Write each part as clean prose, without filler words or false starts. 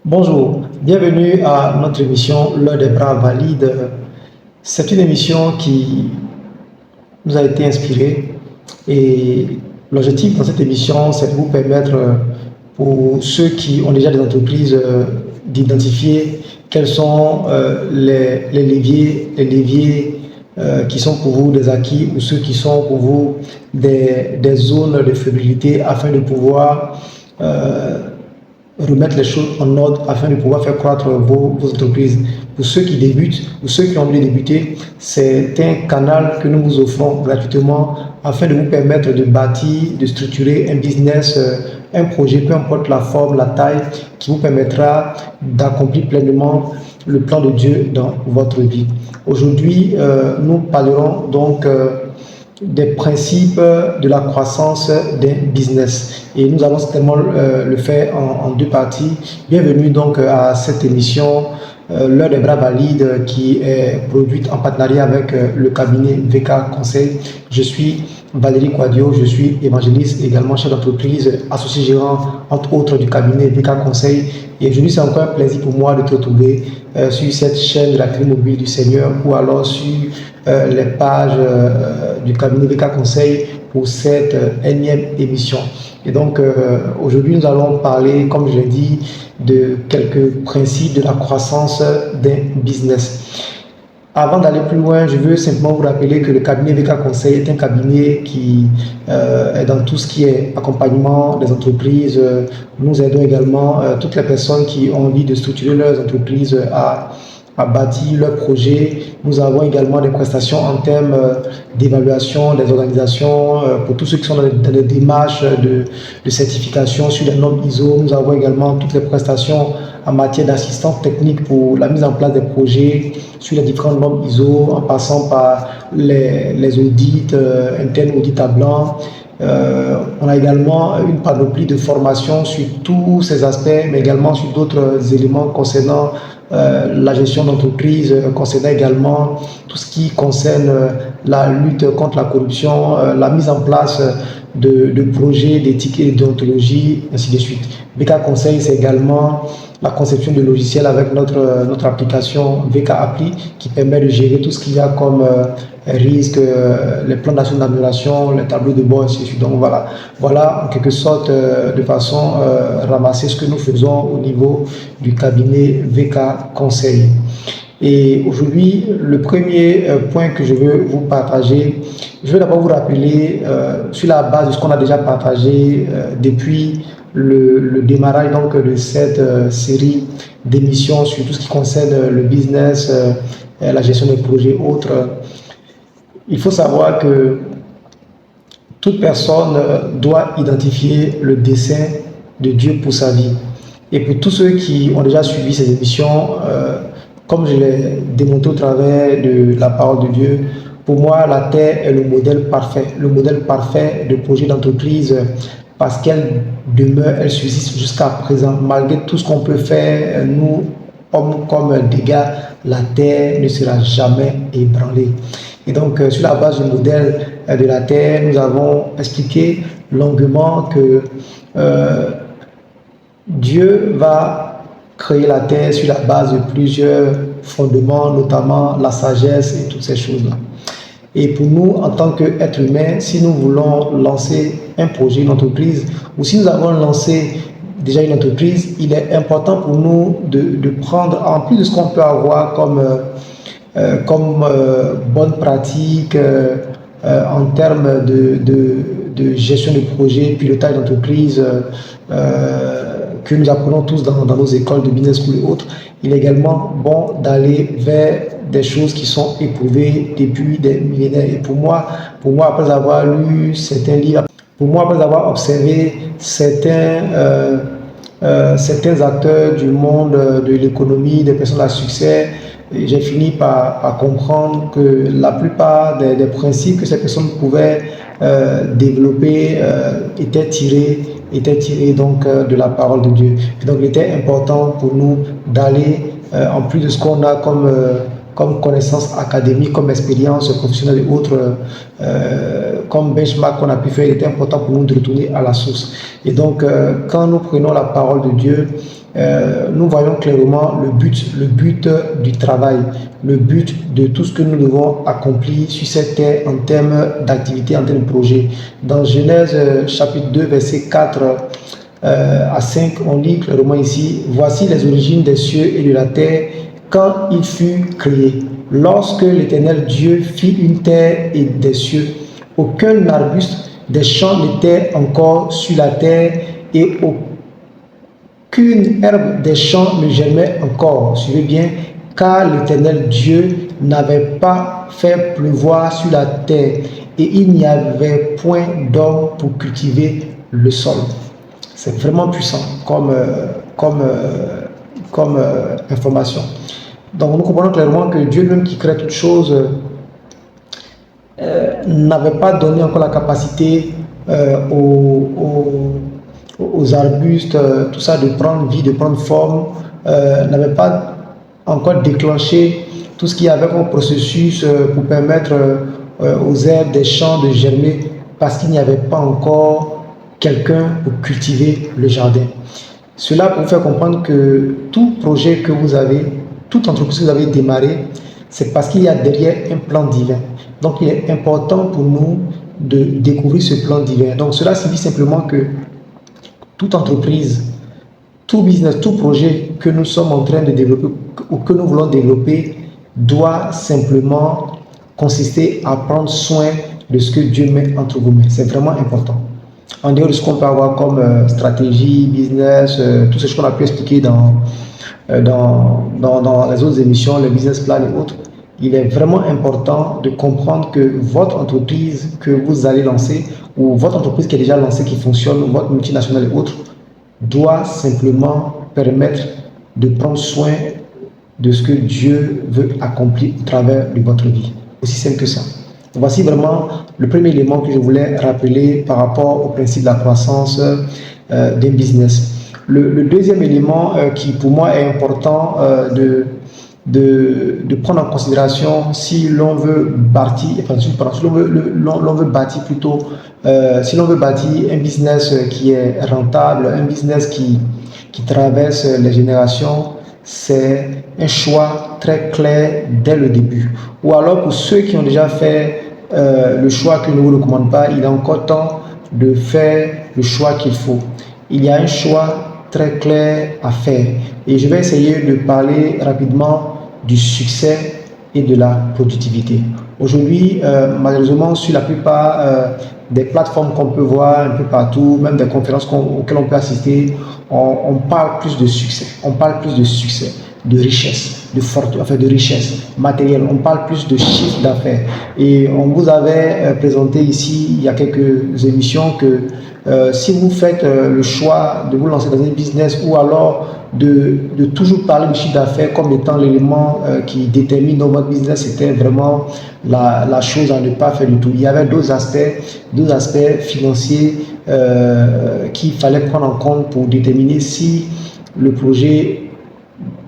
Bonjour, bienvenue à notre émission L'heure des bras valides. C'est une émission qui nous a été inspirée et l'objectif dans cette émission, c'est de vous permettre, pour ceux qui ont déjà des entreprises, d'identifier quels sont les leviers qui sont pour vous des acquis ou ceux qui sont pour vous des zones de fébrilité afin de pouvoir remettre les choses en ordre afin de pouvoir faire croître vos entreprises. Pour ceux qui débutent ou ceux qui ont envie de débuter, c'est un canal que nous vous offrons gratuitement afin de vous permettre de bâtir, de structurer un business, un projet, peu importe la forme, la taille, qui vous permettra d'accomplir pleinement le plan de Dieu dans votre vie. Aujourd'hui, nous parlerons donc des principes de la croissance d'un business. Et nous allons certainement le faire en deux parties. Bienvenue donc à cette émission, l'heure des bras valides, qui est produite en partenariat avec le cabinet VK Conseil. Je suis Valérie Quadio, je suis évangéliste, également chef d'entreprise, associé gérant, entre autres, du cabinet VK Conseil. Et aujourd'hui, c'est encore un plaisir pour moi de te retrouver sur cette chaîne de la Clé Mobile du Seigneur ou alors sur les pages du cabinet VK Conseil pour cette énième émission. Et donc, aujourd'hui, nous allons parler, comme je l'ai dit, de quelques principes de la croissance d'un business. Avant d'aller plus loin, je veux simplement vous rappeler que le cabinet VK Conseil est un cabinet qui est dans tout ce qui est accompagnement des entreprises. Nous aidons également toutes les personnes qui ont envie de structurer leurs entreprises à bâtir leurs projets. Nous avons également des prestations en termes d'évaluation des organisations pour tous ceux qui sont dans les démarches de certification sur les normes ISO. Nous avons également toutes les prestations en matière d'assistance technique pour la mise en place des projets sur les différentes normes ISO, en passant par les audits internes, audits à blanc. On a également une panoplie de formations sur tous ces aspects, mais également sur d'autres éléments concernant la gestion d'entreprise, concernant également tout ce qui concerne la lutte contre la corruption, la mise en place de projets d'éthique et d'ontologie, ainsi de suite. VK Conseil, c'est également la conception de logiciels avec notre application VK Appli qui permet de gérer tout ce qu'il y a comme risque, les plans d'action d'amélioration, les tableaux de bord, ainsi de suite. Donc voilà en quelque sorte de façon ramassée ce que nous faisons au niveau du cabinet VK Conseil. Et aujourd'hui, le premier point que je veux vous partager, je veux d'abord vous rappeler sur la base de ce qu'on a déjà partagé depuis le démarrage donc, de cette série d'émissions sur tout ce qui concerne le business, la gestion des projets autres. Il faut savoir que toute personne doit identifier le dessein de Dieu pour sa vie. Et pour tous ceux qui ont déjà suivi ces émissions, comme je l'ai démontré au travers de la parole de Dieu, pour moi, la terre est le modèle parfait de projet d'entreprise parce qu'elle demeure, elle subsiste jusqu'à présent. Malgré tout ce qu'on peut faire, nous, hommes comme dégâts, la terre ne sera jamais ébranlée. Et donc, sur la base du modèle de la terre, nous avons expliqué longuement que Dieu va créer la terre sur la base de plusieurs fondements, notamment la sagesse et toutes ces choses-là. Et pour nous, en tant qu'êtres humains, si nous voulons lancer un projet, une entreprise, ou si nous avons lancé déjà une entreprise, il est important pour nous de prendre, en plus de ce qu'on peut avoir comme bonne pratique en termes de gestion de projet, pilotage d'entreprise, que nous apprenons tous dans nos écoles de business school et autres, il est également bon d'aller vers des choses qui sont éprouvées depuis des millénaires. Et pour moi, après avoir lu certains livres, pour moi, après avoir observé certains acteurs du monde de l'économie, des personnes à succès, j'ai fini par comprendre que la plupart des principes que ces personnes pouvaient développer étaient tirés donc de la parole de Dieu. Et donc il était important pour nous d'aller, en plus de ce qu'on a comme connaissances académiques, comme expérience professionnelle et autres, comme benchmark qu'on a pu faire, il était important pour nous de retourner à la source. Et donc, quand nous prenons la parole de Dieu, nous voyons clairement le but du travail, le but de tout ce que nous devons accomplir sur cette terre en termes d'activité, en termes de projet. Dans Genèse chapitre 2, verset 4 à 5, on lit clairement ici: voici les origines des cieux et de la terre quand il fut créé. Lorsque l'Éternel Dieu fit une terre et des cieux, aucun arbuste des champs n'était encore sur la terre et aucune herbe des champs ne germait encore. Suivez bien, car l'Éternel Dieu n'avait pas fait pleuvoir sur la terre et il n'y avait point d'homme pour cultiver le sol. C'est vraiment puissant comme information. Donc nous comprenons clairement que Dieu même qui crée toutes choses n'avait pas donné encore la capacité aux arbustes, tout ça, de prendre vie, de prendre forme, n'avait pas encore déclenché tout ce qu'il y avait comme processus pour permettre aux herbes des champs de germer, parce qu'il n'y avait pas encore quelqu'un pour cultiver le jardin. Cela pour vous faire comprendre que tout projet que vous avez, toute entreprise que vous avez démarré, c'est parce qu'il y a derrière un plan divin. Donc il est important pour nous de découvrir ce plan divin. Donc cela signifie simplement que toute entreprise, tout business, tout projet que nous sommes en train de développer ou que nous voulons développer doit simplement consister à prendre soin de ce que Dieu met entre vos mains. C'est vraiment important. En dehors de ce qu'on peut avoir comme stratégie, business, tout ce qu'on a pu expliquer dans les autres émissions, les business plans et autres, il est vraiment important de comprendre que votre entreprise que vous allez lancer, ou votre entreprise qui est déjà lancée, qui fonctionne, ou votre multinationale et autres, doit simplement permettre de prendre soin de ce que Dieu veut accomplir au travers de votre vie. Aussi simple que ça. Voici vraiment le premier élément que je voulais rappeler par rapport au principe de la croissance d'un business. Le deuxième élément qui pour moi est important de prendre en considération si l'on veut bâtir, si l'on veut bâtir un business qui est rentable, un business qui traverse les générations, c'est un choix très clair dès le début. Ou alors pour ceux qui ont déjà fait le choix que je ne vous recommande pas, il est encore temps de faire le choix qu'il faut. Il y a un choix très clair à faire. Et je vais essayer de parler rapidement du succès et de la productivité. Aujourd'hui, malheureusement, sur la plupart des plateformes qu'on peut voir un peu partout, même des conférences auxquelles on peut assister, on parle plus de succès. On parle plus de succès, de richesse, de fortune, enfin de richesse matérielle. On parle plus de chiffre d'affaires. Et on vous avait présenté ici, il y a quelques émissions, que si vous faites le choix de vous lancer dans un business ou alors de toujours parler de chiffre d'affaires comme étant l'élément qui détermine dans votre business, c'était vraiment la chose à ne pas faire du tout. Il y avait d'autres aspects financiers qu'il fallait prendre en compte pour déterminer si le projet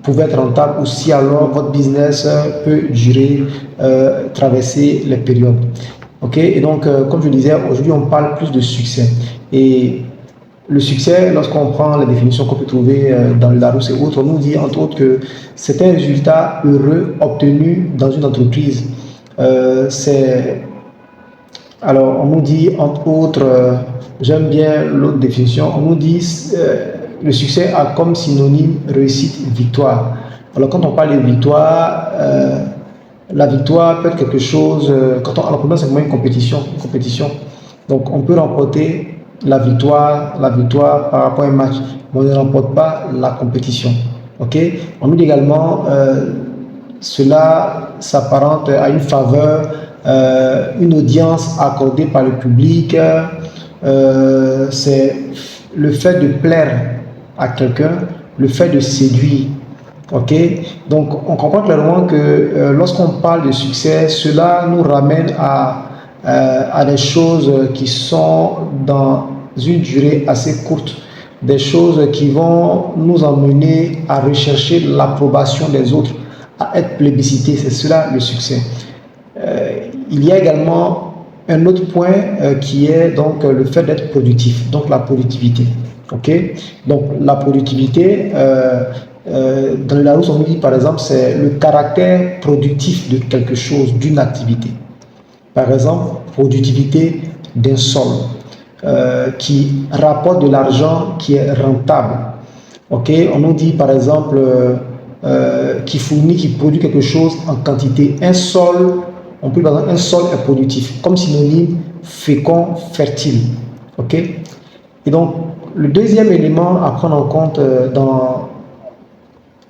pouvait être rentable ou si alors votre business peut durer, traverser les périodes. Ok, et donc, comme je disais, aujourd'hui, on parle plus de succès. Et le succès, lorsqu'on prend la définition qu'on peut trouver dans le Larousse et autres, on nous dit entre autres que c'est un résultat heureux obtenu dans une entreprise. Alors, on nous dit entre autres, j'aime bien l'autre définition, on nous dit le succès a comme synonyme réussite, victoire. Alors, quand on parle de victoire, la victoire peut être quelque chose, quand on remporte simplement une compétition. Donc on peut remporter la victoire par rapport à un match, mais on ne remporte pas la compétition. Ok? On nous dit également, cela s'apparente à une faveur, une audience accordée par le public, c'est le fait de plaire à quelqu'un, le fait de séduire. Ok, donc on comprend clairement que lorsqu'on parle de succès, cela nous ramène à des choses qui sont dans une durée assez courte, des choses qui vont nous emmener à rechercher l'approbation des autres, à être plébiscité. C'est cela le succès. Il y a également un autre point qui est donc le fait d'être productif, donc la productivité. Ok, donc la productivité, dans le Larousse, on dit par exemple, c'est le caractère productif de quelque chose, d'une activité. Par exemple, productivité d'un sol qui rapporte de l'argent, qui est rentable. Ok, on nous dit par exemple qui fournit, qui produit quelque chose en quantité. Un sol, on peut par exemple, un sol est productif, comme synonyme fécond, fertile. Ok, et donc le deuxième élément à prendre en compte dans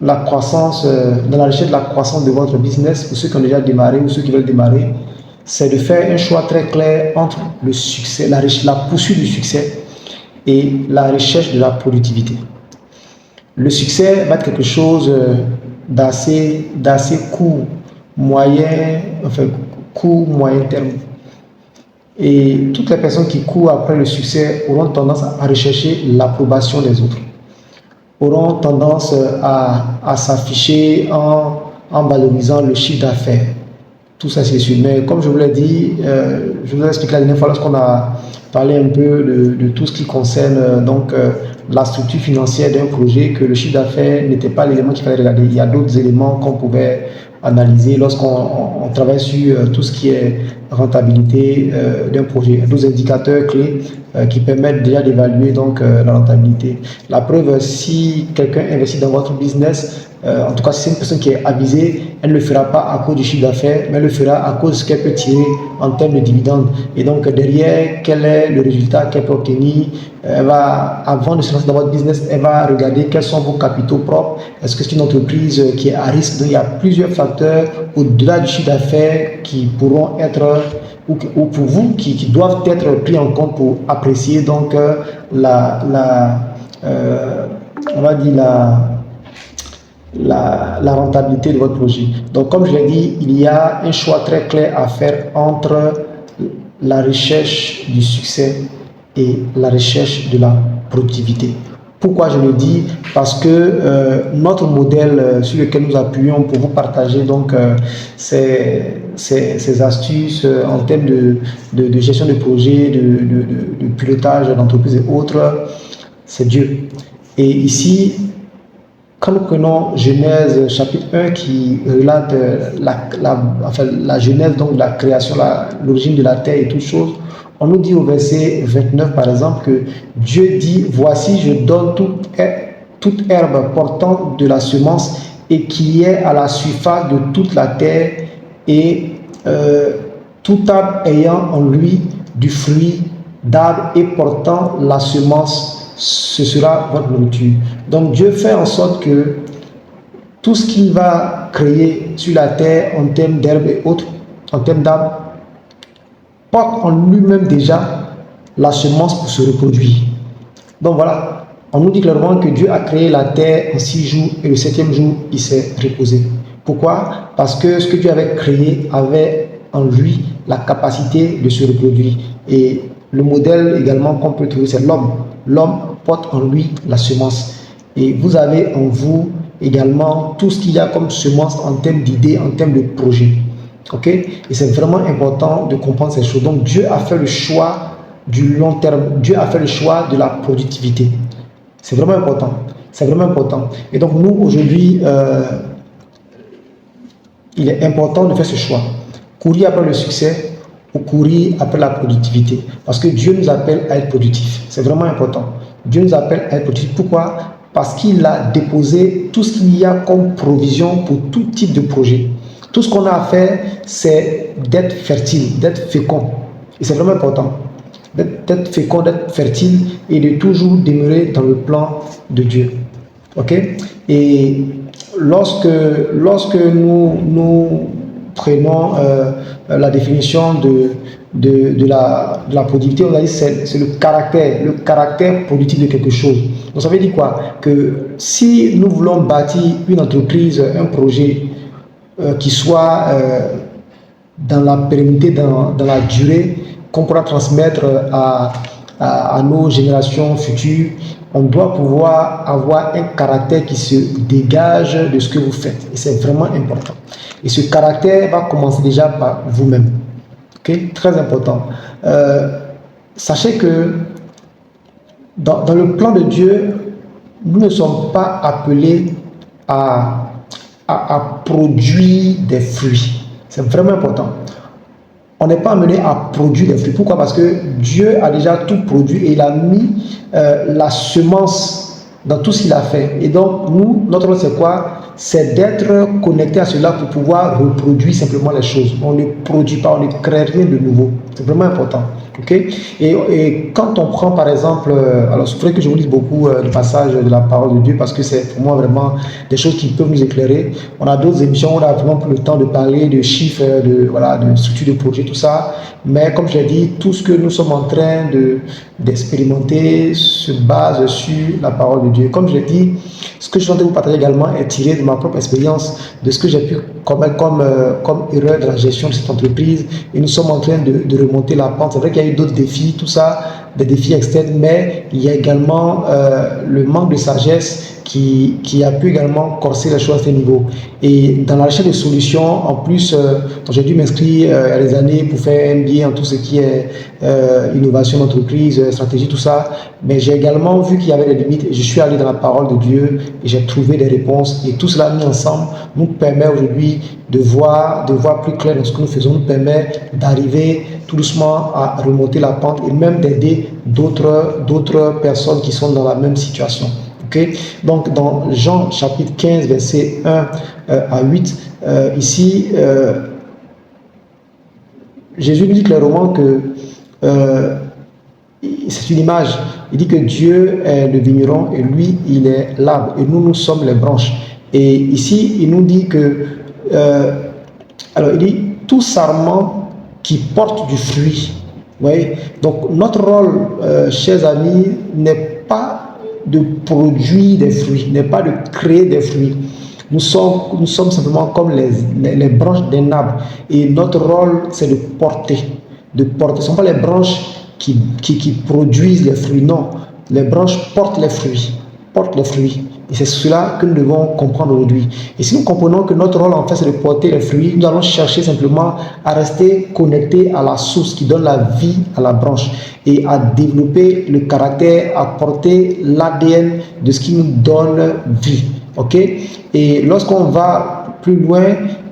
la croissance, dans la recherche de la croissance de votre business, pour ceux qui ont déjà démarré ou ceux qui veulent démarrer, c'est de faire un choix très clair entre le succès, la poursuite du succès et la recherche de la productivité. Le succès va être quelque chose d'assez court, moyen, enfin court, moyen terme. Et toutes les personnes qui courent après le succès auront tendance à rechercher l'approbation des autres, auront tendance à s'afficher en valorisant le chiffre d'affaires. Tout ça, c'est sûr. Mais comme je vous l'ai dit, je vous ai expliqué la dernière fois lorsqu'on a parlé un peu de tout ce qui concerne donc la structure financière d'un projet, que le chiffre d'affaires n'était pas l'élément qu'il fallait regarder. Il y a d'autres éléments qu'on pouvait analyser lorsqu'on travaille sur tout ce qui est rentabilité d'un projet, d'autres indicateurs clés qui permettent déjà d'évaluer donc la rentabilité. La preuve, si quelqu'un investit dans votre business, en tout cas si c'est une personne qui est avisée, elle ne le fera pas à cause du chiffre d'affaires, mais elle le fera à cause de ce qu'elle peut tirer en termes de dividendes. Et donc derrière, quel est le résultat qu'elle peut obtenir? Elle va, avant de se lancer dans votre business, elle va regarder quels sont vos capitaux propres. Est-ce que c'est une entreprise qui est à risque? Donc il y a plusieurs facteurs au-delà du chiffre d'affaires qui pourront être, ou pour vous, qui doivent être pris en compte pour apprécier donc on va dire la rentabilité de votre projet. Donc, comme je l'ai dit, il y a un choix très clair à faire entre la recherche du succès et la recherche de la productivité. Pourquoi je le dis? Parce que notre modèle sur lequel nous appuyons pour vous partager donc ces astuces en termes de gestion de projet, de pilotage d'entreprise et autres, c'est Dieu. Et ici, quand nous prenons Genèse chapitre 1 qui relate la genèse, donc la création, l'origine de la terre et toutes choses, on nous dit au verset 29 par exemple que Dieu dit: voici je donne toute herbe portant de la semence et qui est à la surface de toute la terre, et tout arbre ayant en lui du fruit d'arbre et portant la semence, ce sera votre nourriture. Donc Dieu fait en sorte que tout ce qu'il va créer sur la terre en termes d'herbes et autres, en termes d'arbres, porte en lui-même déjà la semence pour se reproduire. Donc voilà, on nous dit clairement que Dieu a créé la terre en 6 jours et le 7e jour, il s'est reposé. Pourquoi? Parce que ce que Dieu avait créé avait en lui la capacité de se reproduire. Et le modèle également qu'on peut trouver, c'est l'homme. L'homme porte en lui la semence. Et vous avez en vous également tout ce qu'il y a comme semence en termes d'idées, en termes de projets. Ok? Et c'est vraiment important de comprendre ces choses. Donc Dieu a fait le choix du long terme. Dieu a fait le choix de la productivité. C'est vraiment important. C'est vraiment important. Et donc nous, aujourd'hui, il est important de faire ce choix. Courir après le succès ou courir après la productivité. Parce que Dieu nous appelle à être productifs. C'est vraiment important. Dieu nous appelle à être productifs. Pourquoi? Parce qu'il a déposé tout ce qu'il y a comme provision pour tout type de projet. Tout ce qu'on a à faire, c'est d'être fertile, d'être fécond. Et c'est vraiment important. D'être fécond, d'être fertile et de toujours demeurer dans le plan de Dieu. Ok? Et lorsque nous prenons la définition de la productivité, on a dit c'est le caractère productif de quelque chose. Donc ça veut dire quoi? Que si nous voulons bâtir une entreprise, un projet qui soit dans la pérennité, dans la durée, qu'on pourra transmettre à nos générations futures, on doit pouvoir avoir un caractère qui se dégage de ce que vous faites. Et c'est vraiment important. Et ce caractère va commencer déjà par vous-même. Ok, très important. Sachez que dans le plan de Dieu, nous ne sommes pas appelés à, à produire des fruits. C'est vraiment important. On n'est pas amené à produire des fruits. Pourquoi? Parce que Dieu a déjà tout produit et il a mis la semence dans tout ce qu'il a fait. Et donc, nous, notre rôle, c'est quoi? C'est d'être connecté à cela pour pouvoir reproduire simplement les choses. On ne produit pas, on ne crée rien de nouveau. C'est vraiment important. Okay? Et quand on prend par exemple, alors c'est vrai que je vous lis beaucoup le passage de la parole de Dieu parce que c'est pour moi vraiment des choses qui peuvent nous éclairer. On a d'autres émissions où on a vraiment pris le temps de parler de chiffres, voilà, de structure de projet, tout ça. Mais comme je l'ai dit, tout ce que nous sommes en train d'expérimenter se base sur la parole de Dieu. Comme je l'ai dit, ce que je viens de vous partager également est tiré de ma propre expérience, de ce que j'ai pu commettre comme erreur dans la gestion de cette entreprise. Et nous sommes en train de remonter la pente. C'est vrai qu'il y a eu d'autres défis, tout ça, des défis externes, mais il y a également le manque de sagesse qui a pu également corser les choses à ce niveau. Et dans la recherche de solutions, en plus, j'ai dû m'inscrire il y a des années pour faire un MBA en tout ce qui est innovation d'entreprise, stratégie, tout ça. Mais j'ai également vu qu'il y avait des limites et je suis allé dans la parole de Dieu et j'ai trouvé des réponses. Et tout cela mis ensemble nous permet aujourd'hui de voir plus clair dans ce que nous faisons, nous permet d'arriver tout doucement à remonter la pente et même d'aider d'autres personnes qui sont dans la même situation. Okay? Donc, dans Jean chapitre 15, verset 1 à 8, ici, Jésus nous dit clairement que c'est une image. Il dit que Dieu est le vigneron et lui, il est l'arbre et nous, nous sommes les branches. Et ici, il nous dit que, alors il dit, tout sarment qui porte du fruit. Vous voyez? Donc, notre rôle, chers amis, n'est pas de produire des fruits, n'est pas de créer des fruits. Nous sommes simplement comme les branches d'un arbre. Et notre rôle, c'est de porter. Ce ne sont pas les branches qui produisent les fruits, non. Les branches portent les fruits. Et c'est cela que nous devons comprendre aujourd'hui. Et si nous comprenons que notre rôle, en fait, c'est de porter les fruits, nous allons chercher simplement à rester connectés à la source qui donne la vie à la branche et à développer le caractère, à porter l'ADN de ce qui nous donne vie. Ok? Et lorsqu'on va plus loin,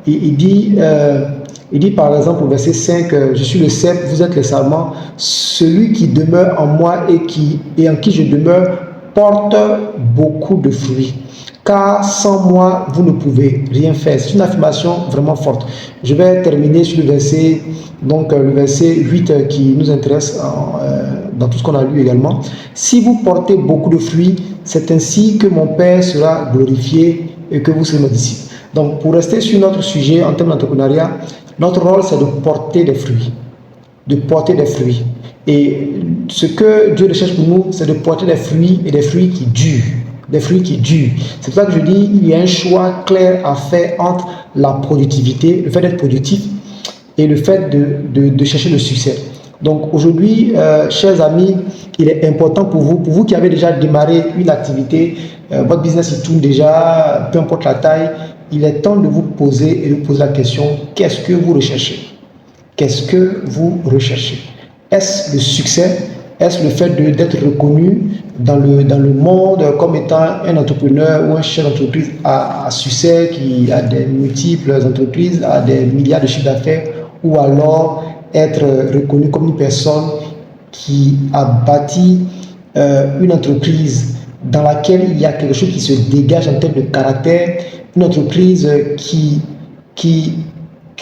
il dit par exemple au verset 5, je suis le cep, vous êtes les sarments, celui qui demeure en moi et en qui je demeure porte beaucoup de fruits. Car sans moi, vous ne pouvez rien faire. C'est une affirmation vraiment forte. Je vais terminer sur le verset, donc le verset 8 qui nous intéresse dans tout ce qu'on a lu également. Si vous portez beaucoup de fruits, c'est ainsi que mon Père sera glorifié et que vous serez mes disciples. Donc pour rester sur notre sujet en termes d'entrepreneuriat, notre rôle c'est de porter des fruits. De porter des fruits. Et ce que Dieu recherche pour nous, c'est de porter des fruits et des fruits qui durent. Des fruits qui durent. C'est pour ça que je dis, il y a un choix clair à faire entre la productivité, le fait d'être productif et le fait de chercher le succès. Donc aujourd'hui, chers amis, il est important pour vous qui avez déjà démarré une activité, votre business il tourne déjà, peu importe la taille, il est temps de vous poser et de poser la question, qu'est-ce que vous recherchez? Qu'est-ce que vous recherchez? Est-ce le succès? Est-ce le fait d'être reconnu dans le monde comme étant un entrepreneur ou un chef d'entreprise à succès qui a des multiples entreprises, a des milliards de chiffres d'affaires, ou alors être reconnu comme une personne qui a bâti une entreprise dans laquelle il y a quelque chose qui se dégage en termes de caractère, une entreprise qui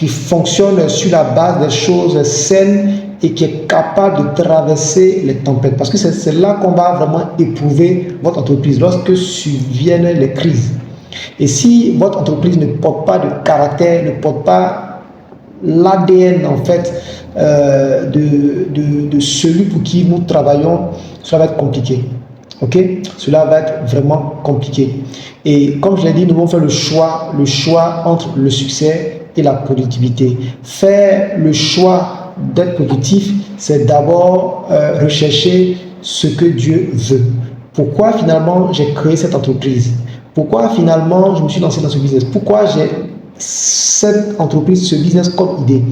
fonctionne sur la base des choses saines et qui est capable de traverser les tempêtes. Parce que c'est là qu'on va vraiment éprouver votre entreprise, lorsque surviennent les crises. Et si votre entreprise ne porte pas de caractère, ne porte pas l'ADN en fait de celui pour qui nous travaillons, cela va être compliqué. Ok? Cela va être vraiment compliqué. Et comme je l'ai dit, nous devons faire le choix entre le succès et la productivité. Faire le choix d'être productif, c'est d'abord rechercher ce que Dieu veut. Pourquoi finalement j'ai créé cette entreprise? Pourquoi finalement je me suis lancé dans ce business? Pourquoi j'ai cette entreprise, ce business comme idée?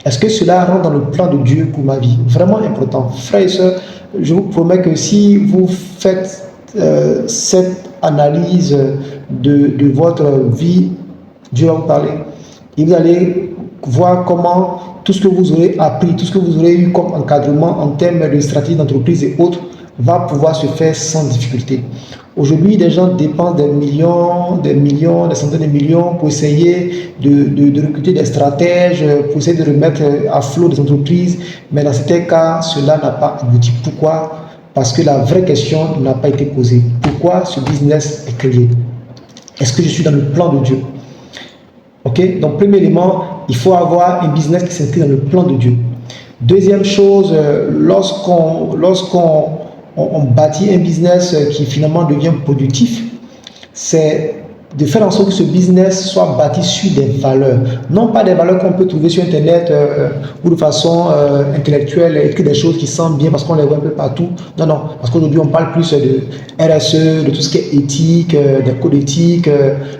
Est-ce que cela rentre dans le plan de Dieu pour ma vie? Vraiment important. Frères et sœurs, je vous promets que si vous faites cette analyse de votre vie, Dieu va vous parler. Et vous allez voir comment tout ce que vous aurez appris, tout ce que vous aurez eu comme encadrement en termes de stratégie d'entreprise et autres, va pouvoir se faire sans difficulté. Aujourd'hui, des gens dépensent des millions, des centaines de millions pour essayer de recruter des stratèges, pour essayer de remettre à flot des entreprises. Mais dans certains cas, cela n'a pas abouti. Pourquoi? Parce que la vraie question n'a pas été posée. Pourquoi ce business est créé? Est-ce que je suis dans le plan de Dieu? Ok? Donc, premier élément, il faut avoir un business qui s'inscrit dans le plan de Dieu. Deuxième chose, lorsqu'on bâtit un business qui finalement devient productif, c'est de faire en sorte que ce business soit bâti sur des valeurs. Non pas des valeurs qu'on peut trouver sur Internet ou de façon intellectuelle, écrire des choses qui sentent bien parce qu'on les voit un peu partout. Non, non, parce qu'aujourd'hui on parle plus de RSE, de tout ce qui est éthique, des codes éthiques.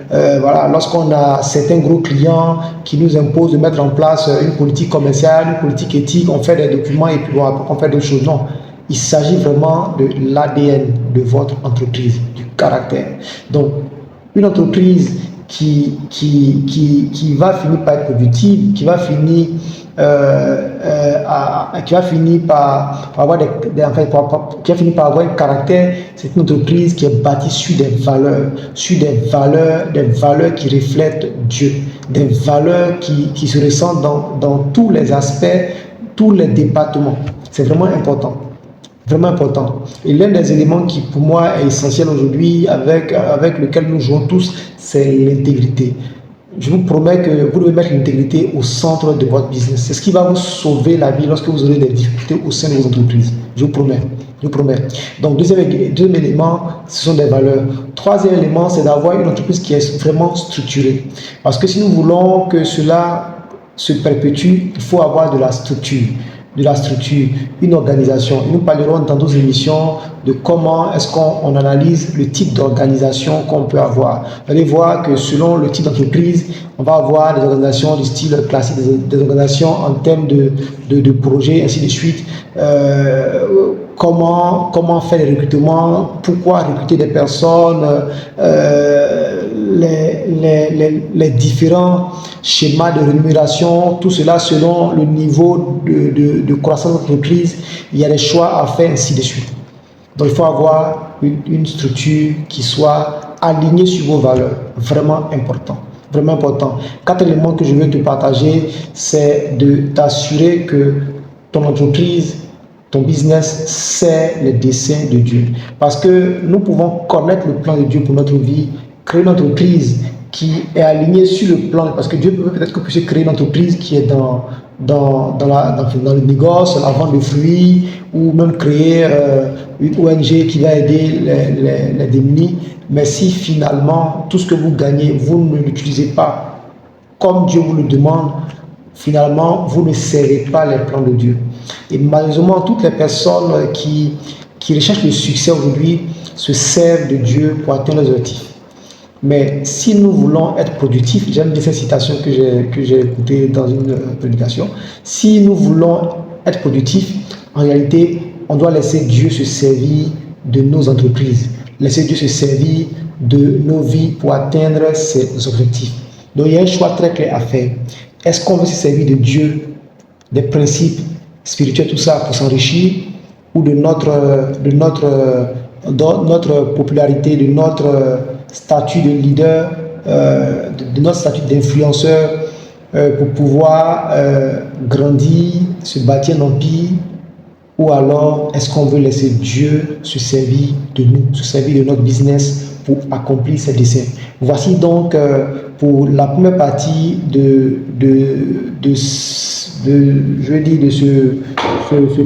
Voilà, lorsqu'on a certains gros clients qui nous imposent de mettre en place une politique commerciale, une politique éthique, on fait des documents et puis bon, après on fait d'autres choses. Non. Il s'agit vraiment de l'ADN de votre entreprise, du caractère. Donc, une entreprise qui va finir par être productive, qui va finir par avoir qui va finir par avoir un caractère, c'est une entreprise qui est bâtie sur des valeurs qui reflètent Dieu, des valeurs qui se ressentent dans tous les aspects, tous les départements. C'est vraiment important. Vraiment important. Et l'un des éléments qui pour moi est essentiel aujourd'hui, avec lequel nous jouons tous, c'est l'intégrité. Je vous promets que vous devez mettre l'intégrité au centre de votre business. C'est ce qui va vous sauver la vie lorsque vous aurez des difficultés au sein de vos entreprises. Je vous promets. Je vous promets. Donc, deuxième élément, ce sont des valeurs. Troisième élément, c'est d'avoir une entreprise qui est vraiment structurée. Parce que si nous voulons que cela se perpétue, il faut avoir de la structure, une organisation. Et nous parlerons dans nos émissions de comment est-ce qu'on analyse le type d'organisation qu'on peut avoir. Vous allez voir que selon le type d'entreprise, on va avoir des organisations du style classique, des organisations en termes de projets, ainsi de suite. Comment faire les recrutements, pourquoi recruter des personnes, les différents schémas de rémunération, tout cela selon le niveau de croissance de l'entreprise. Il y a des choix à faire, ainsi de suite. Donc il faut avoir une structure qui soit alignée sur vos valeurs. Vraiment important. Vraiment important. 4 éléments que je veux te partager, c'est de t'assurer que ton entreprise, ton business, c'est le dessein de Dieu. Parce que nous pouvons connaître le plan de Dieu pour notre vie, créer une entreprise qui est alignée sur le plan, parce que Dieu peut peut-être que vous puissiez créer une entreprise qui est dans le négoce, la vente de fruits, ou même créer une ONG qui va aider les démunis. Mais si finalement, tout ce que vous gagnez, vous ne l'utilisez pas comme Dieu vous le demande, finalement, vous ne servez pas les plans de Dieu. Et malheureusement, toutes les personnes qui recherchent le succès aujourd'hui se servent de Dieu pour atteindre leurs objectifs. Mais si nous voulons être productifs, j'aime bien cette citation que j'ai écoutée dans une prédication, si nous voulons être productifs, en réalité, on doit laisser Dieu se servir de nos entreprises, laisser Dieu se servir de nos vies pour atteindre ses objectifs. Donc il y a un choix très clair à faire. Est-ce qu'on veut se servir de Dieu, des principes spirituels, tout ça, pour s'enrichir, ou de notre popularité, de notre statut de leader, de notre statut d'influenceur, pour pouvoir grandir, se bâtir un empire, ou alors est-ce qu'on veut laisser Dieu se servir de nous, se servir de notre business pour accomplir ses desseins? Voici donc pour la première partie de ce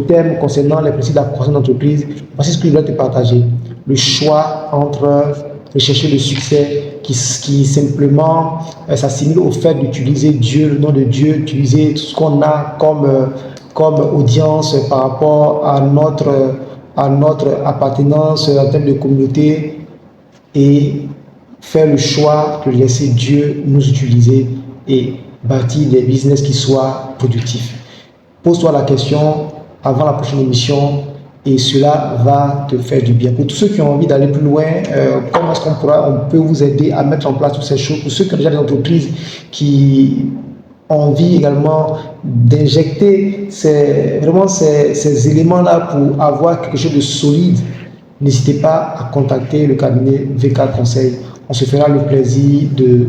thème concernant les principes de la croissance d'entreprise. Voici ce que je vais te partager. Le choix entre rechercher le succès qui simplement s'assimile au fait d'utiliser Dieu, le nom de Dieu, utiliser tout ce qu'on a comme audience par rapport à notre appartenance en termes de communauté, et faire le choix de laisser Dieu nous utiliser et bâtir des business qui soient productifs. Pose-toi la question avant la prochaine émission et cela va te faire du bien. Pour tous ceux qui ont envie d'aller plus loin, comment est-ce on peut vous aider à mettre en place toutes ces choses? Pour ceux qui ont déjà des entreprises qui ont envie également d'injecter ces éléments-là pour avoir quelque chose de solide, n'hésitez pas à contacter le cabinet VK Conseil. On se fera le plaisir de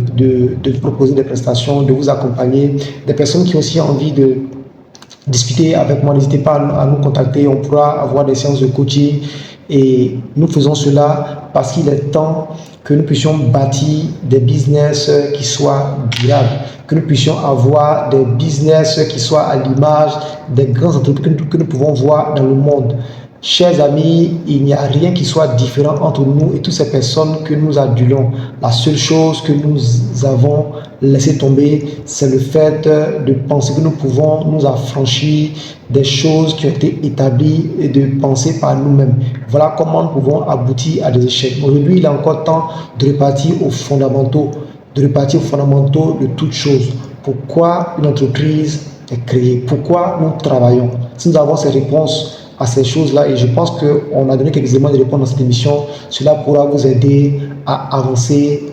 vous proposer des prestations, de vous accompagner. Des personnes qui ont aussi envie de discuter avec moi, n'hésitez pas à nous contacter. On pourra avoir des séances de coaching et nous faisons cela parce qu'il est temps que nous puissions bâtir des business qui soient durables, que nous puissions avoir des business qui soient à l'image des grandes entreprises que nous pouvons voir dans le monde. Chers amis, il n'y a rien qui soit différent entre nous et toutes ces personnes que nous adulons. La seule chose que nous avons laissé tomber, c'est le fait de penser que nous pouvons nous affranchir des choses qui ont été établies et de penser par nous-mêmes. Voilà comment nous pouvons aboutir à des échecs. Aujourd'hui, il est encore temps de repartir aux fondamentaux, de toutes choses. Pourquoi une entreprise est créée? Pourquoi nous travaillons? Si nous avons ces réponses à ces choses-là, et je pense qu'on a donné quelques éléments de réponse dans cette émission, cela pourra vous aider à avancer,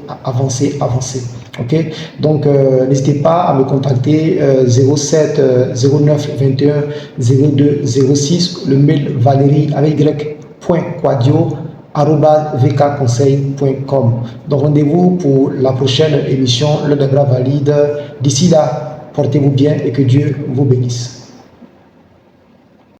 ok? Donc n'hésitez pas à me contacter 07 09 21 02 06, le mail Valérie avec y.quadio@vkconseil.com. Donc rendez-vous pour la prochaine émission, le Degra valide. D'ici là, portez-vous bien et que Dieu vous bénisse.